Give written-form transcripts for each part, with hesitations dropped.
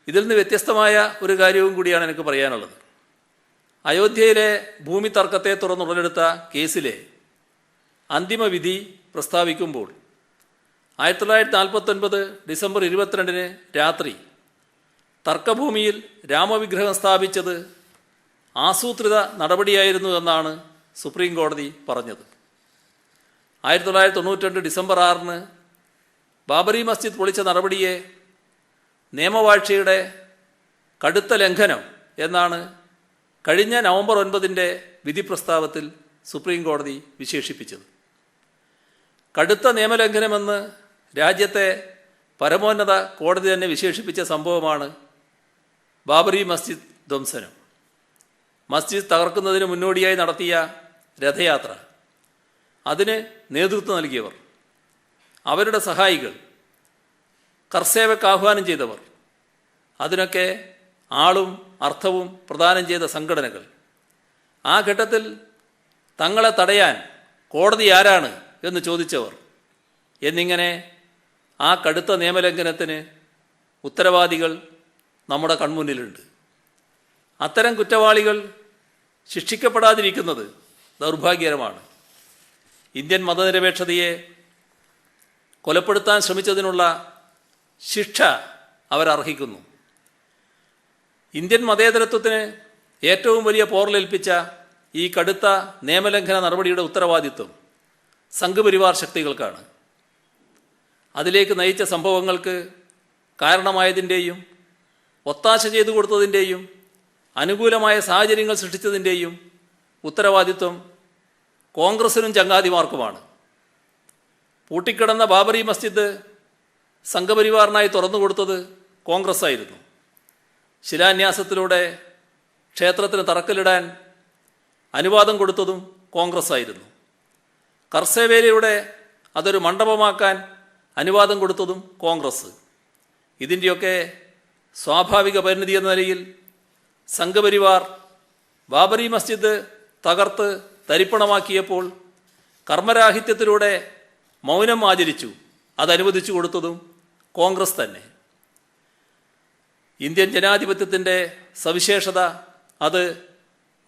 ഇതിൽ നിന്ന് വ്യത്യസ്തമായ ഒരു കാര്യവും കൂടിയാണ് എനിക്ക് പറയാനുള്ളത്. അയോധ്യയിലെ ഭൂമി തർക്കത്തെ തുടർന്നുടലെടുത്ത കേസിലെ അന്തിമ വിധി പ്രസ്താവിക്കുമ്പോൾ 1949 ഡിസംബർ 22 രാത്രി തർക്കഭൂമിയിൽ രാമവിഗ്രഹം സ്ഥാപിച്ചത് ആസൂത്രിത നടപടിയായിരുന്നു എന്നാണ് സുപ്രീം കോടതി പറഞ്ഞത്. 1992 ഡിസംബർ 6 ബാബറി മസ്ജിദ് പൊളിച്ച നടപടിയെ നിയമവാഴ്ചയുടെ കടുത്ത ലംഘനം എന്നാണ് കഴിഞ്ഞ നവംബർ 9 വിധി പ്രസ്താവത്തിൽ സുപ്രീം കോടതി വിശേഷിപ്പിച്ചത്. കടുത്ത നിയമലംഘനമെന്ന് രാജ്യത്തെ പരമോന്നത കോടതി തന്നെ വിശേഷിപ്പിച്ച സംഭവമാണ് ബാബറി മസ്ജിദ് ധ്വംസനം. മസ്ജിദ് തകർക്കുന്നതിന് മുന്നോടിയായി നടത്തിയ രഥയാത്ര, അതിന് നേതൃത്വം നൽകിയവർ, അവരുടെ സഹായികൾ, കർസേവയ്ക്ക് ആഹ്വാനം ചെയ്തവർ, അതിനൊക്കെ ആളും അർത്ഥവും പ്രദാനം ചെയ്ത സംഘടനകൾ, ആ ഘട്ടത്തിൽ തങ്ങളെ തടയാൻ കോടതി ആരാണ് എന്ന് ചോദിച്ചവർ എന്നിങ്ങനെ ആ കടുത്ത നിയമലംഘനത്തിന് ഉത്തരവാദികൾ നമ്മുടെ കൺമുന്നിലുണ്ട്. അത്തരം കുറ്റവാളികൾ ശിക്ഷിക്കപ്പെടാതിരിക്കുന്നത് ദൗർഭാഗ്യകരമാണ്. ഇന്ത്യൻ മതനിരപേക്ഷതയെ കൊലപ്പെടുത്താൻ ശ്രമിച്ചതിനുള്ള ശിക്ഷ അവരർഹിക്കുന്നു. ഇന്ത്യൻ മതേതരത്വത്തിന് ഏറ്റവും വലിയ പോറലേൽപ്പിച്ച ഈ കടുത്ത നിയമലംഘന നടപടിയുടെ ഉത്തരവാദിത്വം സംഘപരിവാർ ശക്തികൾക്കാണ്. അതിലേക്ക് നയിച്ച സംഭവങ്ങൾക്ക് കാരണമായതിൻ്റെയും ഒത്താശ ചെയ്തു കൊടുത്തതിൻ്റെയും അനുകൂലമായ സാഹചര്യങ്ങൾ സൃഷ്ടിച്ചതിൻ്റെയും ഉത്തരവാദിത്വം കോൺഗ്രസിനും ചങ്ങാതിമാർക്കുമാണ്. പൂട്ടിക്കിടന്ന ബാബറി മസ്ജിദ് സംഘപരിവാറിനായി തുറന്നു കൊടുത്തത് കോൺഗ്രസ് ആയിരുന്നു. ശിലാന്യാസത്തിലൂടെ ക്ഷേത്രത്തിന് തറക്കല്ലിടാൻ അനുവാദം കൊടുത്തതും കോൺഗ്രസ് ആയിരുന്നു. കർസേവയിലൂടെ അതൊരു മണ്ഡപമാക്കാൻ അനുവാദം കൊടുത്തതും കോൺഗ്രസ്. ഇതിൻ്റെയൊക്കെ സ്വാഭാവിക പരിണിതി എന്ന നിലയിൽ സംഘപരിവാർ ബാബറി മസ്ജിദ് തകർത്ത് തരിപ്പണമാക്കിയപ്പോൾ കർമ്മരാഹിത്യത്തിലൂടെ മൗനം ആചരിച്ചു, അതനുവദിച്ചു കൊടുത്തതും കോൺഗ്രസ് തന്നെ. ഇന്ത്യൻ ജനാധിപത്യത്തിൻ്റെ സവിശേഷത അത്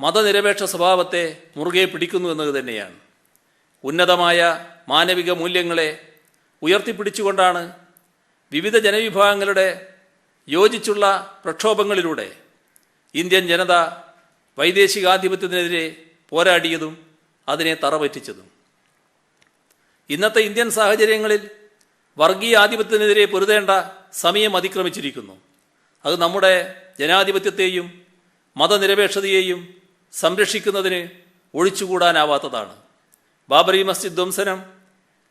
മതനിരപേക്ഷ സ്വഭാവത്തെ മുറുകെ പിടിക്കുന്നു എന്നത് തന്നെയാണ്. ഉന്നതമായ മാനവിക മൂല്യങ്ങളെ ഉയർത്തിപ്പിടിച്ചുകൊണ്ടാണ് വിവിധ ജനവിഭാഗങ്ങളുടെ യോജിച്ചുള്ള പ്രക്ഷോഭങ്ങളിലൂടെ ഇന്ത്യൻ ജനത വൈദേശികാധിപത്യത്തിനെതിരെ പോരാടിയതും അതിനെ തറപറ്റിച്ചതും. ഇന്നത്തെ ഇന്ത്യൻ സാഹചര്യങ്ങളിൽ വർഗീയ ആധിപത്യത്തിനെതിരെ പൊരുതേണ്ട സമയം അതിക്രമിച്ചിരിക്കുന്നു. അത് നമ്മുടെ ജനാധിപത്യത്തെയും മതനിരപേക്ഷതയെയും സംരക്ഷിക്കുന്നതിന് ഒഴിച്ചുകൂടാനാവാത്തതാണ്. ബാബറി മസ്ജിദ് ധ്വംസനം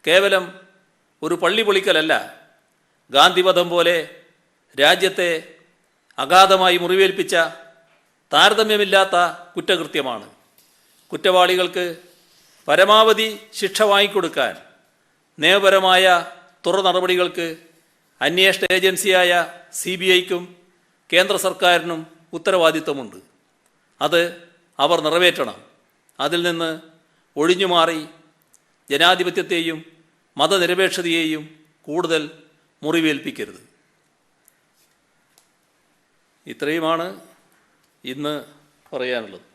കേവലം ഒരു പള്ളി പൊളിക്കലല്ല, ഗാന്ധിവധം പോലെ രാജ്യത്തെ അഗാധമായി മുറിവേൽപ്പിച്ച താരതമ്യമില്ലാത്ത കുറ്റകൃത്യമാണ്. കുറ്റവാളികൾക്ക് പരമാവധി ശിക്ഷ വാങ്ങിക്കൊടുക്കാൻ നിയമപരമായ തുടർ നടപടികൾക്ക് അന്വേഷണ ഏജൻസിയായ CBIക്കും കേന്ദ്ര സർക്കാരിനും ഉത്തരവാദിത്വമുണ്ട്. അത് അവർ നിറവേറ്റണം. അതിൽ നിന്ന് ഒഴിഞ്ഞുമാറി ജനാധിപത്യത്തെയും മതനിരപേക്ഷതയെയും കൂടുതൽ മുറിവേൽപ്പിക്കരുത്. ഇത്രയുമാണ് ഇന്ന് പറയാനുള്ളത്.